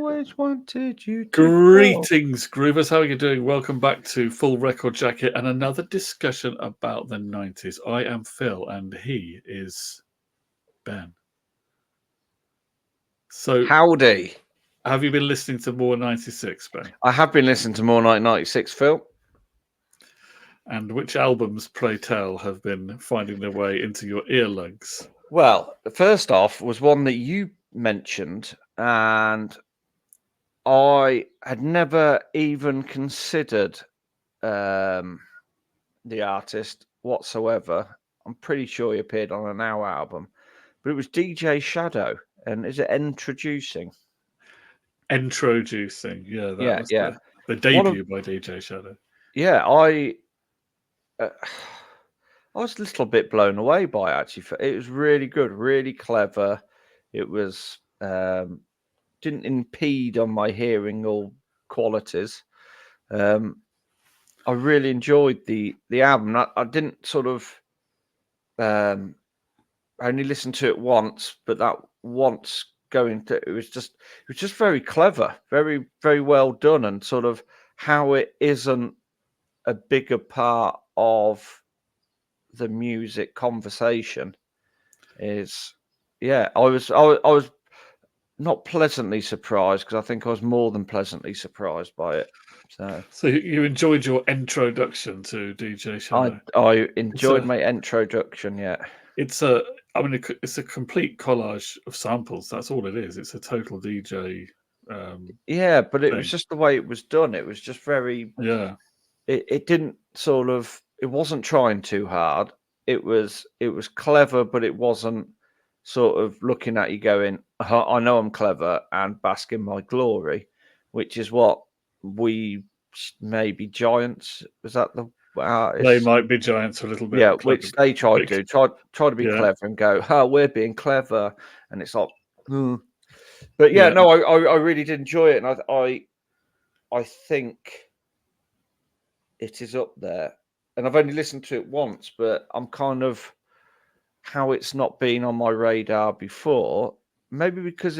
always wanted you to go. Greetings, Groovers. How are you doing? Welcome back to Full Record Jacket and another discussion about the 90s. I am Phil and he is Ben. So, Howdy. have you been listening to more 96, Ben? I have been listening to more 1996, Phil. And which albums, pray tell, have been finding their way into your earlugs? Well, first off was one that you mentioned, and I had never even considered the artist whatsoever. I'm pretty sure he appeared on an Now album, but it was DJ Shadow. And is it Introducing? Introducing, yeah, that was the debut by DJ Shadow. Yeah, I was a little bit blown away by it, actually. It was really good, really clever. It was didn't impede on my hearing or qualities. I really enjoyed the album. I didn't sort of only listen to it once, but that once going to it was just very clever, very, very well done, and sort of how it isn't a bigger part of the music conversation is, yeah, I was not pleasantly surprised, because I think I was more than pleasantly surprised by it. So you enjoyed your introduction to DJ Shadow? I enjoyed my introduction. Yeah, it's a complete collage of samples. That's all it is. It's a total DJ. Yeah, but it was just the way it was done. It was just very. Yeah. It didn't sort of. It wasn't trying too hard. It was clever, but it wasn't sort of looking at you going, I know I'm clever and bask in my glory, which is what we maybe Giants. Was that the they might be Giants a little bit? Yeah, which they try to do. Try to be clever and go, we're being clever, and it's like, But yeah, no, I really did enjoy it, and I think it is up there. And I've only listened to it once, but I'm kind of how it's not been on my radar before. Maybe because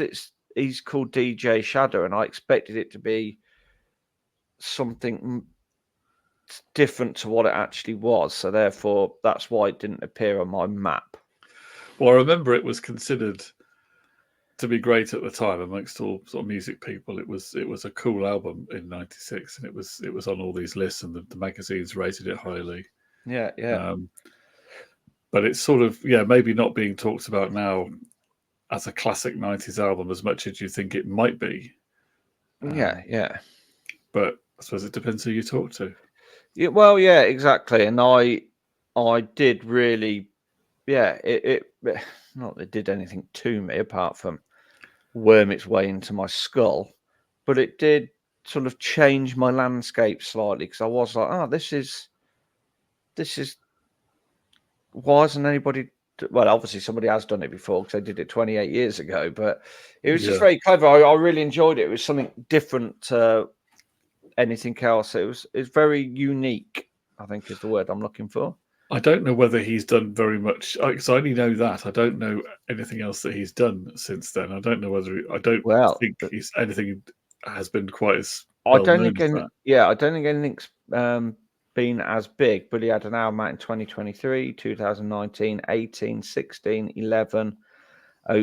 he's called DJ Shadow, and I expected it to be something different to what it actually was. So therefore, that's why it didn't appear on my map. Well, I remember it was considered to be great at the time amongst all sort of music people. It was a cool album in '96, and it was on all these lists, and the magazines rated it highly. Yeah. But it's sort of maybe not being talked about now as a classic '90s album as much as you think it might be. Yeah. But I suppose it depends who you talk to. Yeah, well, yeah, exactly. And I did really, it not that it did anything to me apart from worm its way into my skull, but it did sort of change my landscape slightly, because I was like, this is why hasn't anybody? Well, obviously somebody has done it before, because they did it 28 years ago, but it was just very clever. I really enjoyed it. It was something different to anything else. It's very unique, I think is the word I'm looking for. I don't know whether he's done very much, because I only know that. I don't know anything else that he's done since then. I don't know whether think anything has been quite as well known as that. I don't think anything's been as big, but he had an album out in 2023, 2019, 18, 16, 11,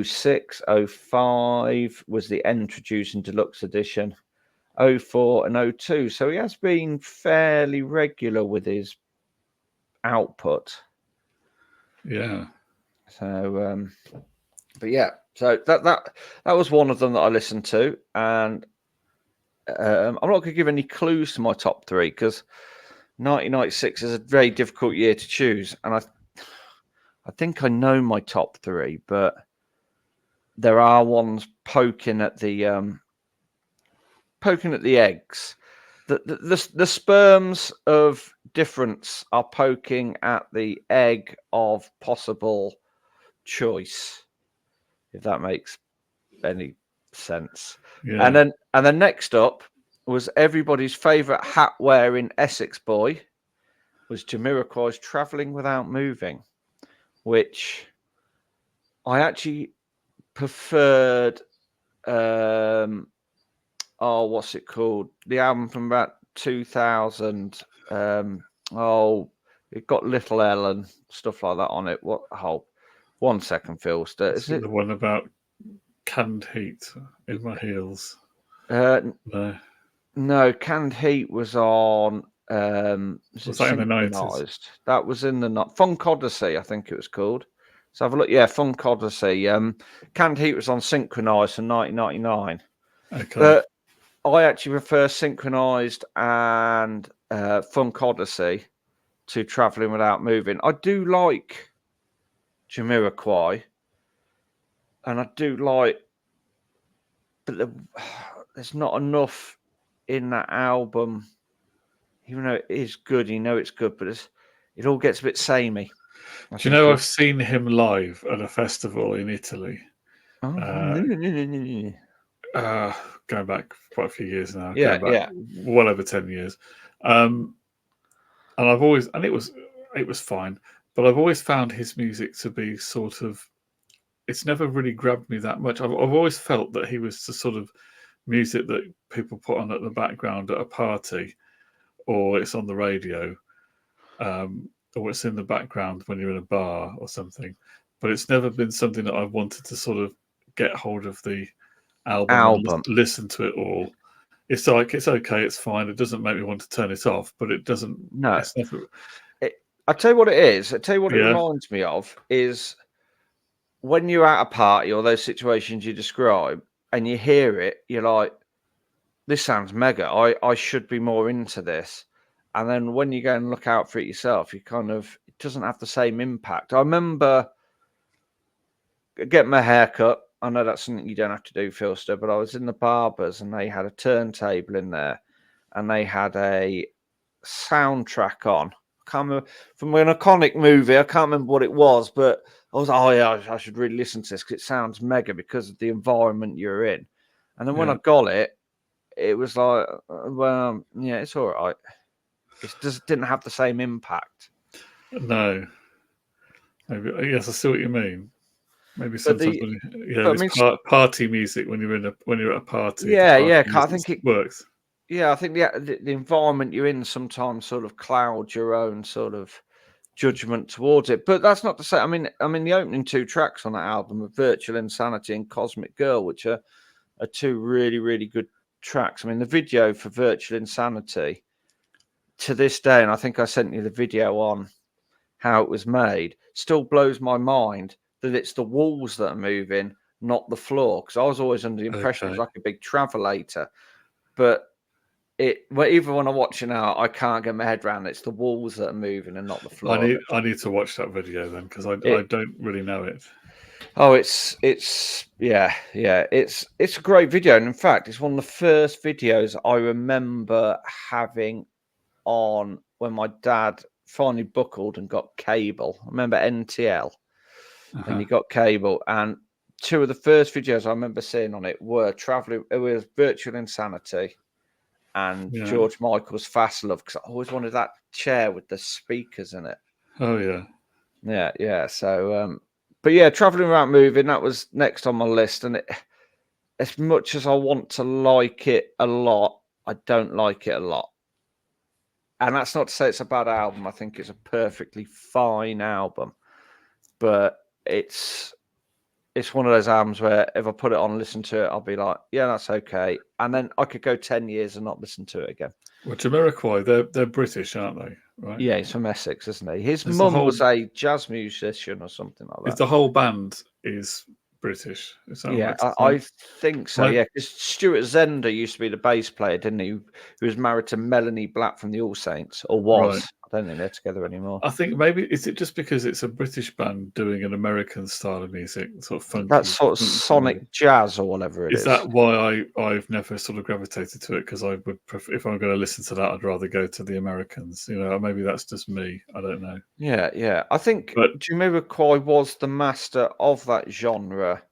06, 05 was the Introducing Deluxe Edition, 04 and 02. So he has been fairly regular with his output. Yeah. So, but yeah, so that was one of them that I listened to, and I'm not going to give any clues to my top three, because 1996 is a very difficult year to choose, and I think I know my top three, but there are ones poking at the eggs. The sperms of difference are poking at the egg of possible choice, if that makes any sense. Yeah. And then next up was everybody's favorite hat wearing Essex boy, was Jamiroquai's Traveling Without Moving, which I actually preferred what's it called? The album from about 2000. It got Little Ellen, stuff like that on it. What? Oh, 1 second, Phil. Is it the one about canned heat in my heels? No. No, Canned Heat was on. Was that in the 90s? That was in the Funk Odyssey, I think it was called. So have a look. Yeah, Funk Odyssey. Canned Heat was on Synchronized in 1999. Okay. But I actually prefer Synchronized and Funk Odyssey to Traveling Without Moving. I do like Jamiroquai, and I do like, but there's not enough in that album. Even though it is good, you know it's good, but it all gets a bit samey. Do you know I've seen him live at a festival in Italy? Going back quite a few years now. Yeah, going back well over 10 years. And I've always, and it was fine, but I've always found his music to be sort of, it's never really grabbed me that much. I've always felt that he was the sort of music that people put on at the background at a party, or it's on the radio, or it's in the background when you're in a bar or something. But it's never been something that I've wanted to sort of get hold of the album. And listen to it all. It's like, it's okay, it's fine. It doesn't make me want to turn it off, but it doesn't. No. I tell you what it is. I tell you what it reminds me of is when you're at a party or those situations you describe and you hear it, you're like, this sounds mega. I should be more into this. And then when you go and look out for it yourself, you kind of, it doesn't have the same impact. I remember getting my hair cut. I know that's something you don't have to do, Philster, but I was in the barbers and they had a turntable in there and they had a soundtrack on. I can't remember, from an iconic movie. I can't remember what it was, but I was like, oh yeah, I should really listen to this because it sounds mega because of the environment you're in. And then when I got it, it was like, well, yeah, it's all right. It just didn't have the same impact. No. Maybe, yes, I see what you mean. Maybe sometimes party music when you're at a party. Yeah. I think it works. Yeah, I think the environment you're in sometimes sort of clouds your own sort of judgment towards it. But that's not to say. I mean, the opening 2 tracks on that album are Virtual Insanity and Cosmic Girl, which are 2 really, really good tracks. I mean, the video for Virtual Insanity to this day, and I think I sent you the video on how it was made, still blows my mind that it's the walls that are moving, not the floor. Because I was always under the impression it was like a big travelator. But even when I watch it now, I can't get my head around it. It's the walls that are moving and not the floor. I need to watch that video then because I don't really know it. Oh, it's a great video, and in fact, it's one of the first videos I remember having on when my dad finally buckled and got cable. I remember NTL, and you got cable, and 2 of the first videos I remember seeing on it were It was Virtual Insanity and George Michael's Fast Love, because I always wanted that chair with the speakers in it. Oh yeah. Yeah. So, but yeah, Traveling Without Moving, that was next on my list, and as much as I want to like it a lot, I don't like it a lot. And that's not to say it's a bad album. I think it's a perfectly fine album, but it's one of those albums where if I put it on and listen to it, I'll be like, yeah, that's okay. And then I could go 10 years and not listen to it again. Well, Jamiroquai, they're British, aren't they? Right? Yeah, he's from Essex, isn't he? His mum was a jazz musician or something like that. The whole band is British. Yeah, I think so. Yeah, because Stuart Zender used to be the bass player, didn't he? Who was married to Melanie Black from the All Saints, or was. Right. I don't think they're together anymore. I think maybe is it just because it's a British band doing an American style of music, sort of funky. That's sort of sonic jazz or whatever it is. Is that why I've never sort of gravitated to it? Because I would prefer, if I'm going to listen to that, I'd rather go to the Americans. You know, maybe that's just me. I don't know. Yeah. I think Jamiroquai was the master of that genre.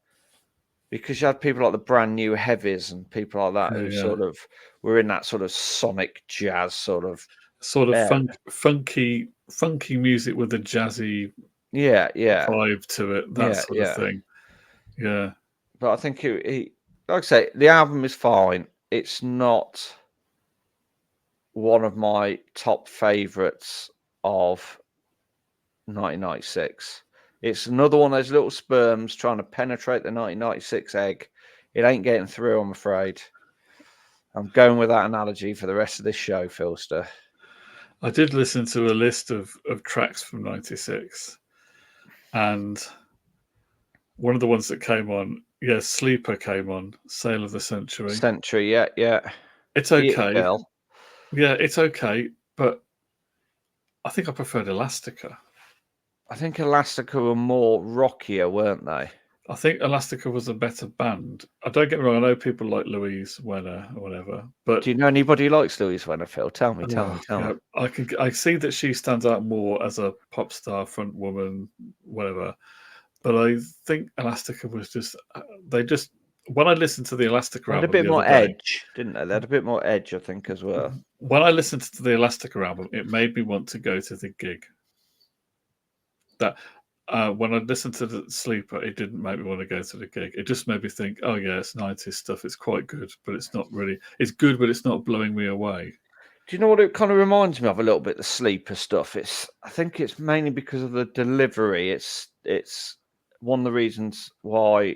Because you had people like the Brand New Heavies and people like that who sort of were in that sort of sonic jazz sort of funky music with a jazzy vibe to it, that sort of thing. Yeah. But I think he like I say, the album is fine. it's not one of my top favourites of 1996. It's another one of those little sperms trying to penetrate the 1996 egg. It ain't getting through, I'm afraid. I'm going with that analogy for the rest of this show, Philster. I did listen to a list of tracks from 96, and one of the ones that came on, Sleeper came on, Sale of the Century. Yeah. It's okay. Yeah, it's okay, but I think I preferred Elastica. I think Elastica were more rockier, weren't they? I think Elastica was a better band. I don't get me wrong. I know people like Louise Wenner or whatever, but do you know anybody who likes Louise Wenner, Phil? Tell me. I see that she stands out more as a pop star, front woman, whatever. But I think Elastica was just when I listened to the Elastica album, had a bit more edge, didn't they? They had a bit more edge, I think, as well. When I listened to the Elastica album, it made me want to go to the gig. That. When I listened to the Sleeper, it didn't make me want to go to the gig. It just made me think, oh yeah, it's 90s stuff. It's quite good, but it's not really. It's good, but it's not blowing me away. Do you know what it kind of reminds me of a little bit? The Sleeper stuff. I think it's mainly because of the delivery. It's one of the reasons why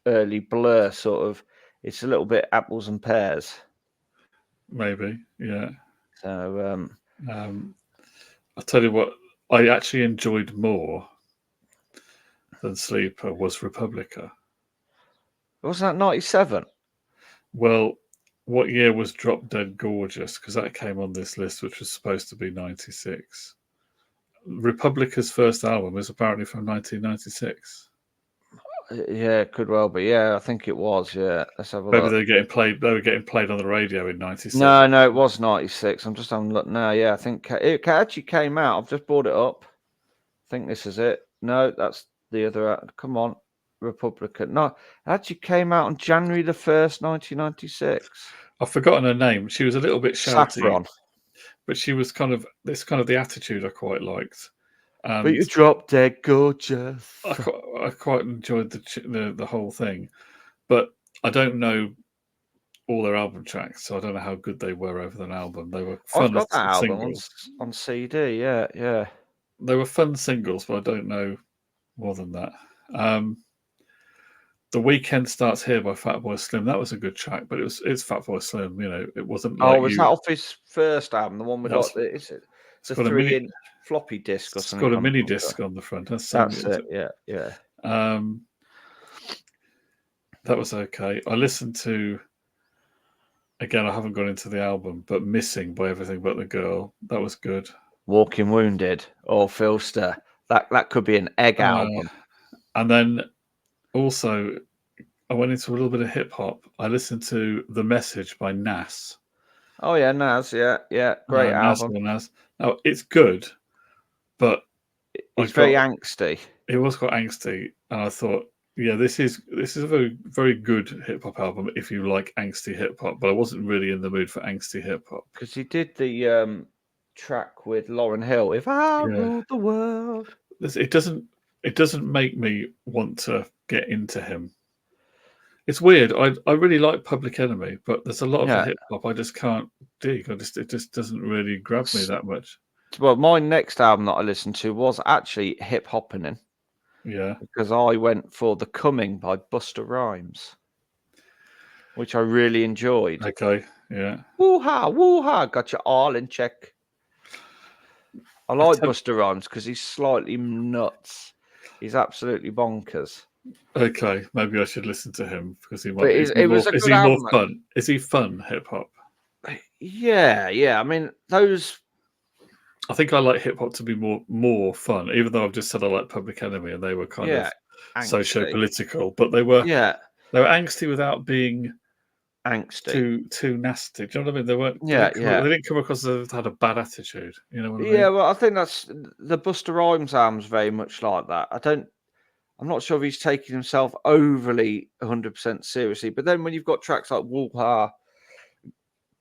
early Blur sort of. It's a little bit apples and pears. Maybe, yeah. So I'll tell you what. I actually enjoyed more than Sleeper was Republica. Wasn't that 97? Well, what year was Drop Dead Gorgeous? Because that came on this list, which was supposed to be 96. Republica's first album is apparently from 1996. Yeah, it could well be. Yeah, I think it was. Yeah, let's have a Maybe look. they were getting played on the radio in 97. No, it was 96. I'm just having a look now. Yeah, I think it actually came out. I've just brought it up. I think this is it. No, that's the other. Come on, Republican. No, it actually came out on January the 1st, 1996. I've forgotten her name. She was a little bit shouty, Saffron. But she was kind of the attitude I quite liked. But you Drop Dead Gorgeous. I quite enjoyed the whole thing, but I don't know all their album tracks, so I don't know how good they were over an album. They were fun. I've got that album on CD. Yeah. They were fun singles, but I don't know more than that. The Weekend Starts Here by Fatboy Slim. That was a good track, but it's Fatboy Slim. You know, it wasn't like. Was that off his first album? The one with like it's a 3-inch floppy disk or something. It's got a mini disc on the front. That's it. Yeah. That was okay. I listened to. Again, I haven't gone into the album, but Missing by Everything But the Girl. That was good. Walking Wounded or Philster. That could be an egg album. And then also, I went into a little bit of hip hop. I listened to The Message by Nas. Oh yeah, Nas. Yeah. Great album. Nas. Now it's good, but it's very angsty. It was quite angsty, and I thought, yeah, this is a very, very good hip hop album if you like angsty hip hop. But I wasn't really in the mood for angsty hip hop because he did the track with Lauryn Hill. If I ruled the world, it doesn't make me want to get into him. It's weird. I really like Public Enemy, but there's a lot of the hip hop I just can't dig. It just doesn't really grab me that much. Well, my next album that I listened to was actually hip hopping. Yeah. Because I went for The Coming by Busta Rhymes, which I really enjoyed. Okay, yeah. Woo-ha, got you all in check. I like Busta Rhymes because he's slightly nuts. He's absolutely bonkers. Okay, maybe I should listen to him because he might. Is he more fun? Is he fun hip hop? Yeah. I mean, those. I think I like hip hop to be more fun, even though I've just said I like Public Enemy and they were kind of socio-political, but they were angsty without being angsty too nasty. Do you know what I mean? They weren't. They didn't come across as they had a bad attitude. You know what I mean? Yeah, well, I think that's the Busta Rhymes album's very much like that. I'm not sure if he's taking himself overly 100% seriously, but then when you've got tracks like Woo-Ha,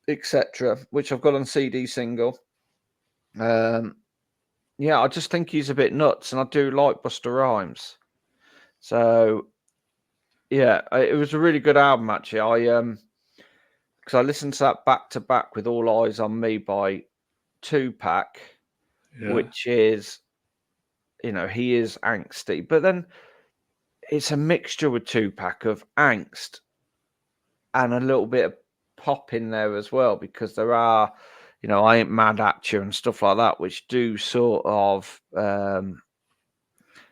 etc., which I've got on CD single. I just think he's a bit nuts, and I do like Busta Rhymes. So, yeah, it was a really good album actually. because I listened to that back to back with All Eyes on Me by Tupac, which is, he is angsty, but then it's a mixture with Tupac of angst and a little bit of pop in there as well, because there are, I Ain't Mad at You and stuff like that, which do sort of.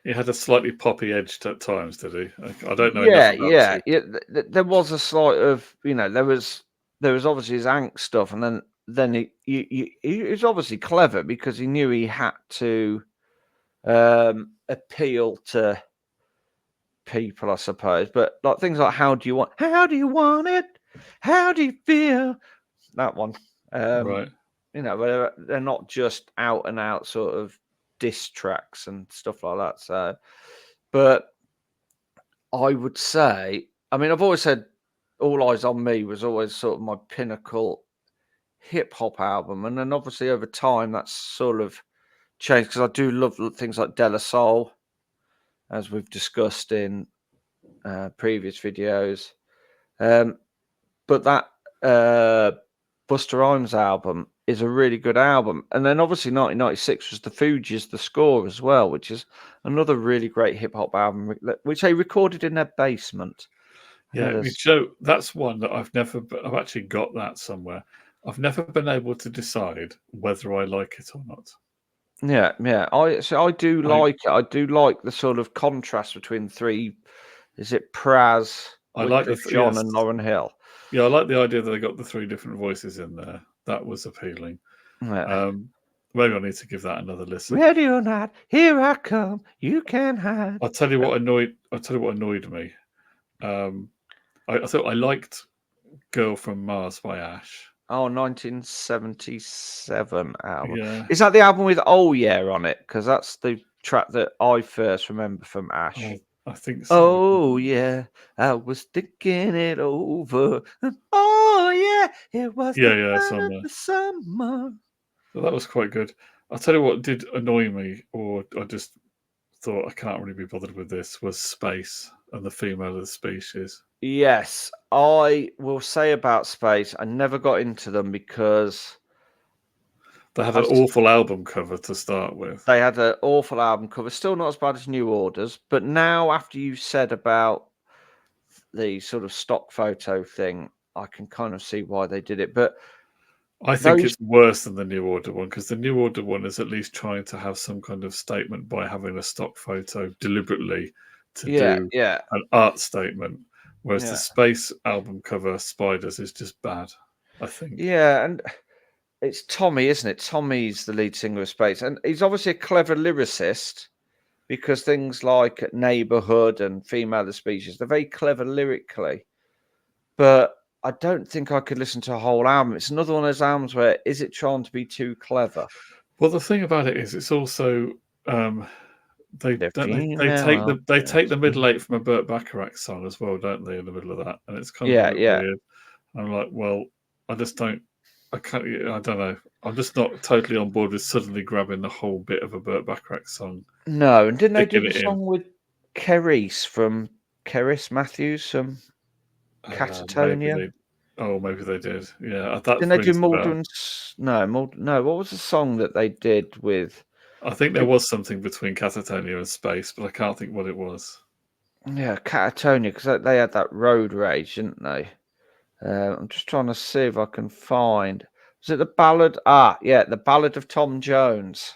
He had a slightly poppy edge at times, did he? I don't know Yeah, enough about there was a slight of, there was obviously his angst stuff, and then he was obviously clever because he knew he had to appeal to people, I suppose. But like things like how do you want it? How do you feel? That one. right. They're not just out and out sort of diss tracks and stuff like that. So, but I would say, I've always said All Eyes on Me was always sort of my pinnacle hip hop album. And then obviously over time that's sort of changed, because I do love things like De La Soul, as we've discussed in previous videos. But that Busta Rhymes album is a really good album. And then obviously 1996 was the Fugees, The Score as well, which is another really great hip hop album, which they recorded in their basement. Yeah, Joe, that's one that I've actually got that somewhere. I've never been able to decide whether I like it or not. Yeah. I do like it. I do like the sort of contrast between three. Is it Praz, Wycliffe Jean, and Lauryn Hill? Yeah, I like the idea that they got the three different voices in there. That was appealing. Yeah. Maybe I need to give that another listen. Ready or not, here I come. You can't hide. I'll tell you what annoyed me. I thought I liked "Girl from Mars" by Ash. Oh, 1977 album. Yeah. Is that the album with "Oh Yeah" on it? Because that's the track that I first remember from Ash. I think so. Oh yeah, I was thinking it over. Oh yeah, it was the summer. Well, that was quite good. I'll tell you what did annoy me, or I just thought I can't really be bothered with this, was Space and the Female of the Species. Yes, I will say about Space, I never got into them because they had an awful album cover to start with. They had an awful album cover, still not as bad as New Orders. But now, after you said about the sort of stock photo thing, I can kind of see why they did it. But I think it's worse than the New Order one, because the New Order one is at least trying to have some kind of statement by having a stock photo deliberately to do an art statement. Whereas the Space album cover, Spiders, is just bad, I think. Yeah, and it's Tommy, isn't it? Tommy's the lead singer of Space. And he's obviously a clever lyricist, because things like Neighborhood and Female of the Species, they're very clever lyrically. But I don't think I could listen to a whole album. It's another one of those albums where, is it trying to be too clever? Well, the thing about it is, it's also they take the middle eight from a Burt Bacharach song as well, don't they? In the middle of that, and it's kind of weird. I'm like, well, I don't know. I'm just not totally on board with suddenly grabbing the whole bit of a Burt Bacharach song. No, and didn't they do the song with Keris Matthews from Catatonia? Maybe they did. Yeah, didn't they do Muldoon's? No. What was the song that they did with? I think there was something between Catatonia and Space, but I can't think what it was. Yeah, Catatonia, because they had that road rage, didn't they? I'm just trying to see if I can find. Was it the ballad? The Ballad of Tom Jones.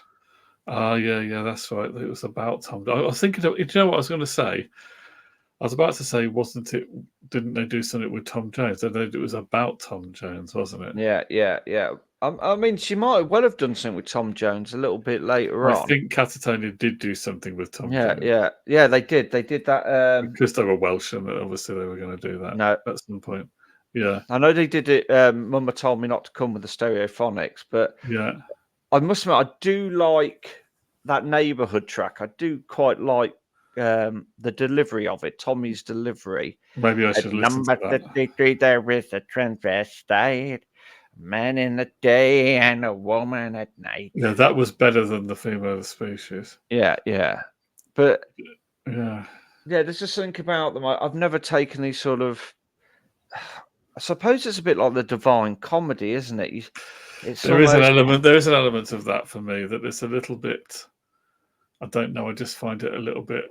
Yeah, that's right. It was about Tom. I was thinking, you know what I was going to say? I was about to say, didn't they do something with Tom Jones? It was about Tom Jones, wasn't it? Yeah. I mean, she might well have done something with Tom Jones a little bit later on. I think Catatonia did do something with Tom Jones. Yeah, they did. They did that. Because they were Welsh, and obviously they were going to do that at some point. Yeah. I know they did it. Mama told me not to come with the Stereophonics, but yeah, I must admit, I do like that Neighborhood track. I do quite like the delivery of it, Tommy's delivery. Maybe I should listen to that. Number 53, there is a transvestite, a man in the day and a woman at night. Yeah, that was better than the Female of the Species. Yeah. But yeah, there's just something about them. I've never taken these sort of. suppose it's a bit like the Divine Comedy, isn't it? There is an element of that for me, that it's a little bit, I don't know, I just find it a little bit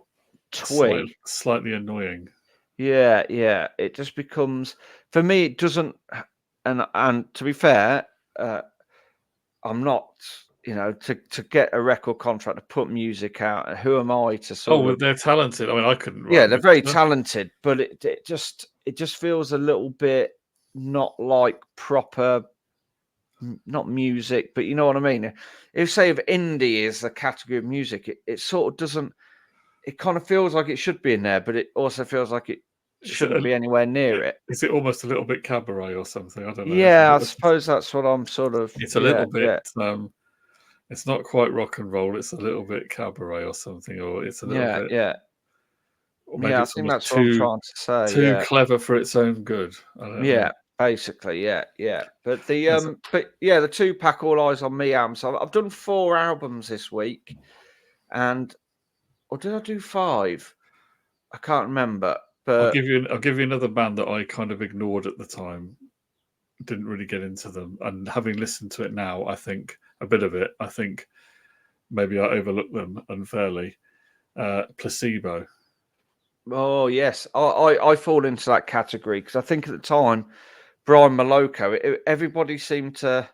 slightly annoying. Yeah. It just becomes, for me, it doesn't. And to be fair, I'm not, to get a record contract to put music out. Who am I to sort of? They're talented. I mean, I couldn't write. Yeah, they're very talented, but it just feels a little bit not like proper, not music, but you know what I mean. If say if indie is the category of music, it sort of doesn't. It kind of feels like it should be in there, but it also feels like it shouldn't be anywhere near it. Is it almost a little bit cabaret or something? I don't know. Yeah, I suppose that's what I'm sort of. It's a little bit. It's not quite rock and roll. It's a little bit cabaret or something, or it's a little bit. Yeah. Or maybe I think that's what I'm trying to say. Too clever for its own good. I don't know. Basically, yeah. But the 2-pack All Eyes on Me album. So I've done 4 albums this week, or did I do 5? I can't remember. But I'll give you another band that I kind of ignored at the time. Didn't really get into them, and having listened to it now, I think a bit of it. I think maybe I overlooked them unfairly. Placebo. Oh yes, I fall into that category because I think at the time, Brian Moloko, everybody seemed to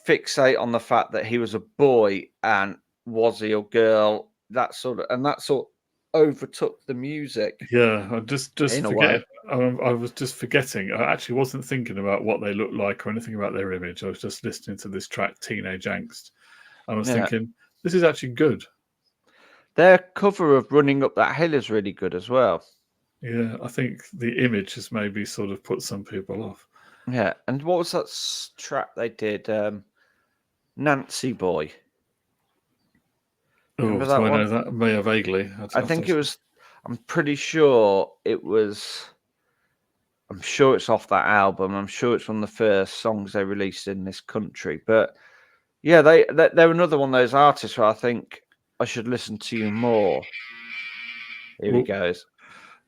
fixate on the fact that he was a boy and was he a girl, that sort of overtook the music. Yeah, I just forget. I was just forgetting. I actually wasn't thinking about what they looked like or anything about their image. I was just listening to this track, Teenage Angst. I was thinking, this is actually good. Their cover of Running Up That Hill is really good as well. Yeah, I think the image has maybe sort of put some people off. Yeah, and what was that track they did? Nancy Boy. Remember that one? I know that? May vaguely. I think it was. I'm pretty sure it was. I'm sure it's off that album. I'm sure it's one of the first songs they released in this country. But yeah, they're another one of those artists where I think I should listen to you more. Here he goes.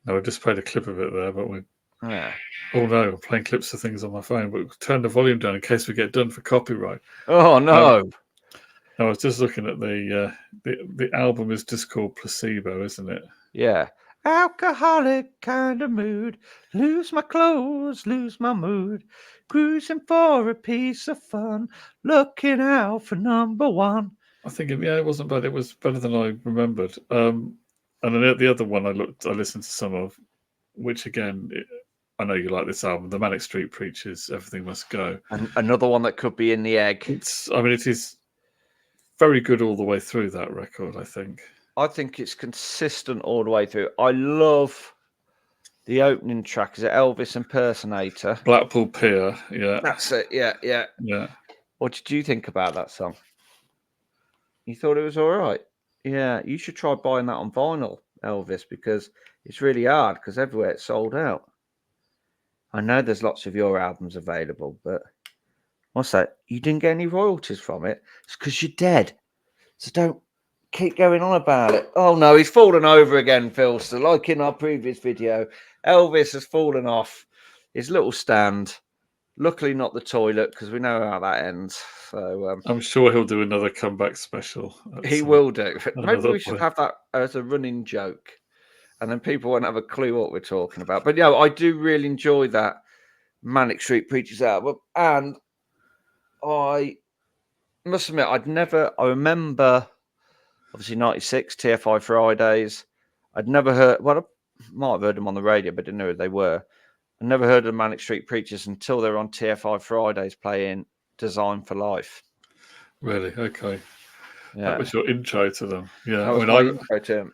No, I just played a clip of it there, but we. Yeah. Oh no, I'm playing clips of things on my phone, but turn the volume down in case we get done for copyright. Oh no. I was just looking at the album is just called Placebo, isn't it? Yeah. Alcoholic kind of mood. Lose my clothes, lose my mood. Cruising for a piece of fun. Looking out for number one. I think it wasn't bad. It was better than I remembered. And then the other one I listened to some of, which again, I know you like this album, The Manic Street Preachers, Everything Must Go. And another one that could be in the egg. It is very good all the way through, that record, I think. I think it's consistent all the way through. I love the opening track. Is it Elvis Impersonator? Blackpool Pier, yeah. That's it, yeah. What did you think about that song? You thought it was all right? Yeah, you should try buying that on vinyl, Elvis, because it's really hard because everywhere it's sold out. I know there's lots of your albums available, but what's that? You didn't get any royalties from it? It's because you're dead. So don't keep going on about it. Oh no, he's fallen over again, Phil. So like in our previous video, Elvis has fallen off his little stand. Luckily not the toilet, because we know how that ends. So I'm sure he'll do another comeback special. He will do. Maybe we should have that as a running joke, and then people won't have a clue what we're talking about. But yeah, I do really enjoy that Manic Street Preachers album, and I must admit I remember obviously 96 TFI Fridays. I'd never heard, well, I might have heard them on the radio, but didn't know who they were. I never heard of Manic Street Preachers until they were on TFI Fridays playing Design for Life. Really? Okay. Yeah. That was your intro to them. Yeah. That was my intro to them.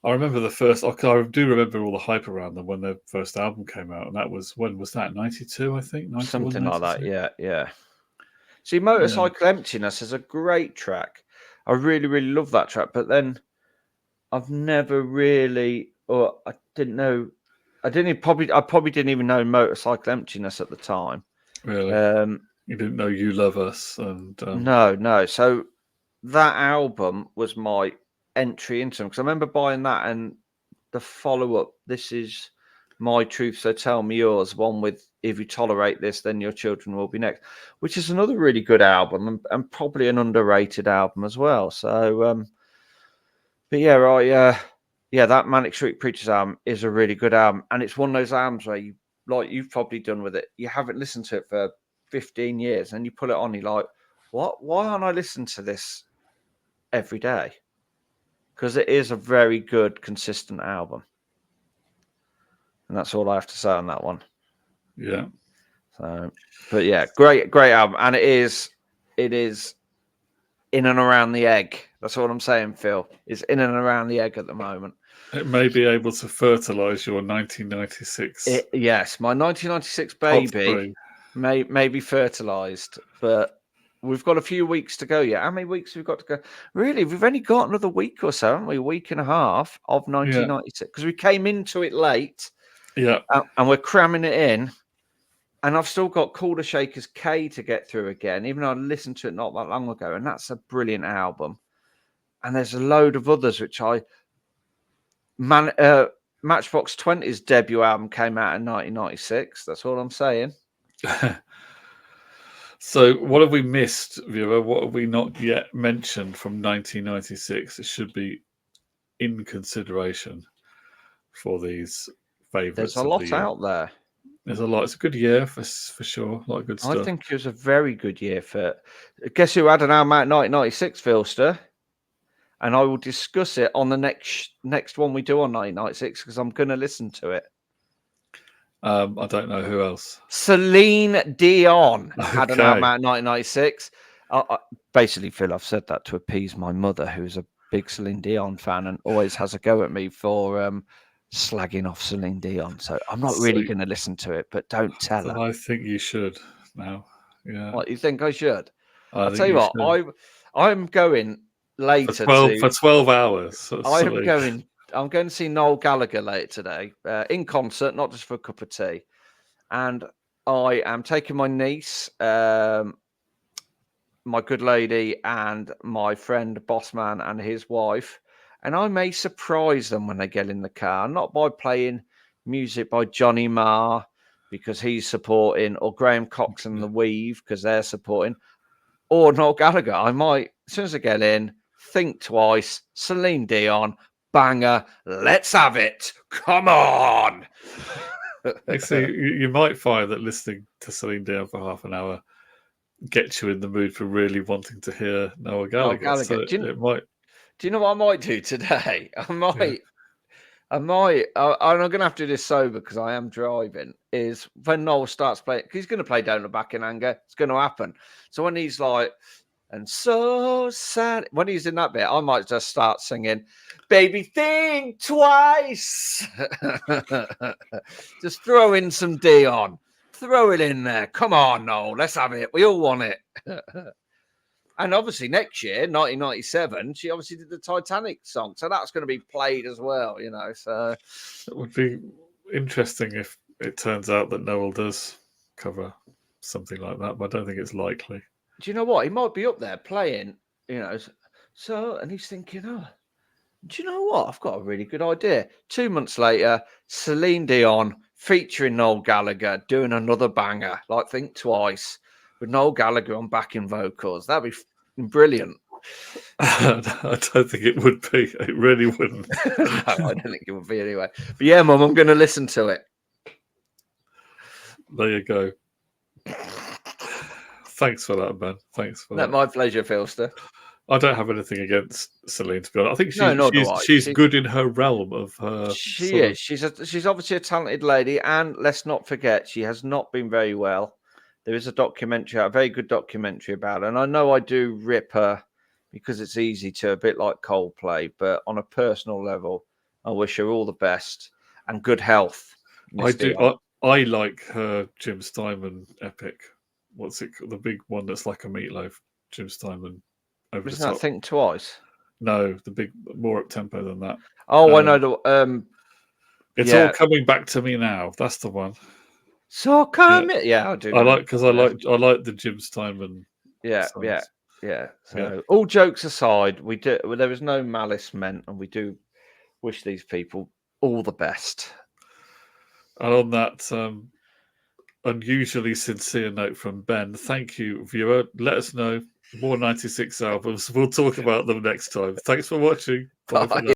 I remember the first, I do remember all the hype around them when their first album came out. And that was, when was that? 92, I think? 91, something 92? like that, yeah. See, Motorcycle Emptiness is a great track. I really, really love that track. But then I've never really, or I probably didn't even know Motorcycle Emptiness at the time. Really? You didn't know You Love Us? And No. So that album was my entry into them, because I remember buying that and the follow-up, This Is My Truth, So Tell Me Yours, one with If You Tolerate This, Then Your Children Will Be Next, which is another really good album and probably an underrated album as well. So, but yeah, that Manic Street Preachers album is a really good album. And it's one of those albums where you, like you've probably done with it, you haven't listened to it for 15 years and you put it on, you're like, what? Why aren't I listening to this every day? Because it is a very good, consistent album. And that's all I have to say on that one. Yeah. So, but yeah, great album. And it is in and around the egg. That's what I'm saying, Phil. It's in and around the egg at the moment. It may be able to fertilize your 1996. Yes, my 1996 baby may be fertilized, but we've got a few weeks to go yet. How many weeks have we got to go? Really, we've only got another week or so, haven't we? A week and a half of 1996 because we came into it late. Yeah. And we're cramming it in. And I've still got Calder Shakers K to get through again, even though I listened to it not that long ago. And that's a brilliant album. And there's a load of others, which Matchbox 20's debut album came out in 1996. That's all I'm saying. So what have we missed, Vera? What have we not yet mentioned from 1996? It should be in consideration for these favourites. There's a lot out there. There's a lot. It's a good year for sure. A lot of good stuff. I think it was a very good year for. Guess who had an album out in 1996, Philster? And I will discuss it on the next one we do on 1996 because I'm going to listen to it. I don't know who else. Celine Dion had an album out in 1996. Basically, Phil, I've said that to appease my mother, who's a big Celine Dion fan and always has a go at me for slagging off Celine Dion. So I'm not really going to listen to it, but don't tell her. I think you should now. Yeah. What, you think I should? I'll tell you what, I'm going later for 12 hours. I'm going to see Noel Gallagher later today in concert, not just for a cup of tea. And I am taking my niece, my good lady, and my friend Bossman and his wife. And I may surprise them when they get in the car, not by playing music by Johnny Marr because he's supporting, or Graham Cox and the Weave because they're supporting, or Noel Gallagher. I might, as soon as I get in, think twice. Celine Dion, banger. Let's have it. Come on. Actually, you might find that listening to Celine Dion for half an hour gets you in the mood for really wanting to hear Noel Gallagher. So do you know what I might do today? I'm going to have to do this sober because I am driving, is when Noel starts playing, because he's going to play Don't Look Back in Anger. It's going to happen. So when he's like, and so sad, when he's in that bit, I might just start singing, Baby Think Twice. Just throw in some Dion. Throw it in there. Come on, Noel. Let's have it. We all want it. And obviously next year, 1997, she obviously did the Titanic song. So that's going to be played as well, you know. So it would be interesting if it turns out that Noel does cover something like that, but I don't think it's likely. Do you know what? He might be up there playing, you know. So, and he's thinking, oh, do you know what? I've got a really good idea. 2 months later, Celine Dion featuring Noel Gallagher doing another banger, like Think Twice, with Noel Gallagher on backing vocals. That'd be brilliant. I don't think it would be. It really wouldn't. No, I don't think it would be anyway. But yeah, Mum, I'm going to listen to it. There you go. Thanks for that, Ben. Thanks for that. My pleasure, Philster. I don't have anything against Celine, to be honest. I think she's good in her realm of her. She is. She's obviously a talented lady, and let's not forget, she has not been very well. There is a very good documentary about her, and I know I do rip her because it's easy to, a bit like Coldplay, but on a personal level, I wish her all the best and good health. I do. I like her Jim Steinman epic. What's it called? The big one that's like a meatloaf, Jim Steinman. Isn't that Think Twice? No, the big, more up tempo than that. Oh, I know it's all coming back to me now. That's the one. So come I do. I like the Jim Steinman. Yeah. So all jokes aside, there is no malice meant, and we do wish these people all the best. And on that unusually sincere note from Ben, thank you, viewer. Let us know more 96 albums. We'll talk about them next time. Thanks for watching. Bye for now.